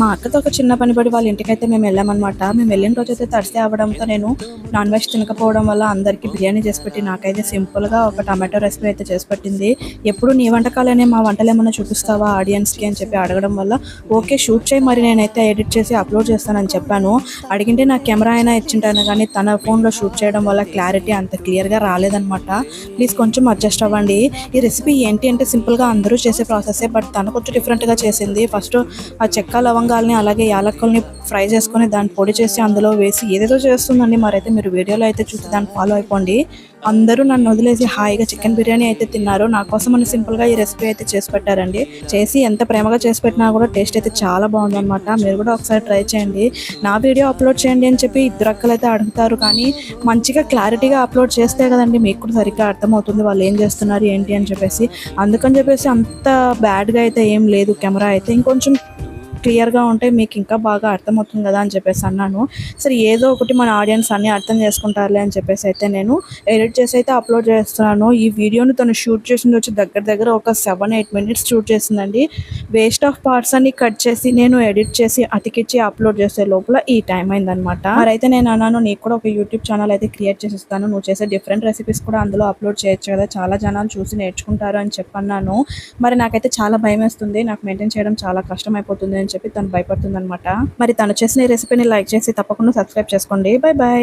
మా అక్కతో ఒక చిన్న పని పడి వాళ్ళ ఇంటికైతే మేము వెళ్ళామన్నమాట. మేము వెళ్ళిన రోజైతే థర్స్‌డే అవ్వడంతో నేను నాన్ వెజ్ తినకపోవడం వల్ల అందరికీ బిర్యానీ చేసి పెట్టి నాకైతే సింపుల్‌గా ఒక టమాటో రెసిపీ అయితే చేసి పెట్టింది. ఎప్పుడు నీ వంటకాలనే మా వంటలేమన్నా చూపిస్తావా ఆడియన్స్‌కి అని చెప్పి అడగడం వల్ల ఓకే షూట్ చేయి మరి నేనైతే ఎడిట్ చేసి అప్లోడ్ చేస్తానని చెప్పాను. అడిగింటే నా కెమెరా అయినా ఇచ్చింటాను కానీ తన ఫోన్లో షూట్ చేయడం వల్ల క్లారిటీ అంత క్లియర్గా రాలేదనమాట. ప్లీజ్ కొంచెం అడ్జస్ట్ అవ్వండి. ఈ రెసిపీ ఏంటి అంటే సింపుల్గా అందరూ చేసే ప్రాసెసే, బట్ తను కొంచెం డిఫరెంట్గా చేసింది. ఫస్ట్ ఆ చెక్క లవంగాల్ని అలాగే యాలక్కల్ని ఫ్రై చేసుకొని దాన్ని పొడి చేసి అందులో వేసి ఏదేదో చేస్తుందండి. మరైతే మీరు వీడియోలో అయితే చూసి దాన్ని ఫాలో అయిపోండి. అందరూ నన్ను వదిలేసి హాయిగా చికెన్ బిర్యానీ అయితే తిన్నారు. నా కోసం అని సింపుల్గా ఈ రెసిపీ అయితే చేసి పెట్టారండి. చేసి ఎంత ప్రేమగా చేసి పెట్టినా కూడా టేస్ట్ అయితే చాలా బాగుందన్నమాట. మీరు కూడా ఒకసారి ట్రై చేయండి. నా వీడియో అప్లోడ్ చేయండి అని చెప్పి ఇద్దరు అక్కలు అయితే అడుగుతారు, కానీ మంచిగా క్లారిటీగా అప్లోడ్ చేస్తే కదండి మీకు కూడా సరిగ్గా అర్థమవుతుంది వాళ్ళు ఏం చేస్తున్నారు ఏంటి అని చెప్పేసి. అందుకని చెప్పేసి అంత బ్యాడ్గా అయితే ఏం లేదు. కెమెరా అయితే ఇంకొంచెం క్లియర్గా ఉంటే మీకు ఇంకా బాగా అర్థమవుతుంది కదా అని చెప్పేసి అన్నాను. సరే ఏదో ఒకటి మన ఆడియన్స్ అన్నీ అర్థం చేసుకుంటారులే అని చెప్పేసి అయితే నేను ఎడిట్ చేసి అయితే అప్లోడ్ చేస్తున్నాను. ఈ వీడియోని తను షూట్ చేసింది వచ్చి దగ్గర ఒక 7-8 మినిట్స్ షూట్ చేసిందండి. వేస్ట్ ఆఫ్ పార్ట్స్ అన్ని కట్ చేసి నేను ఎడిట్ చేసి అతికిచ్చి అప్లోడ్ చేసే లోపల ఈ టైం అయిందనమాట. మరైతే నేను అన్నాను నీకు కూడా ఒక యూట్యూబ్ ఛానల్ అయితే క్రియేట్ చేసి ఇస్తాను, నువ్వు చేసే డిఫరెంట్ రెసిపీస్ కూడా అందులో అప్లోడ్ చేయొచ్చు కదా, చాలా జనాలు చూసి నేర్చుకుంటారు అని చెప్పన్నాను. మరి నాకైతే చాలా భయం వేస్తుంది, నాకు మెయింటైన్ చేయడం చాలా కష్టం అయిపోతుంది అని చెప్పి తను భయపడుతుంది అనమాట. మరి తను చేసిన ఈ రెసిపీని లైక్ చేసి తప్పకుండా సబ్స్క్రైబ్ చేసుకోండి. Bye bye.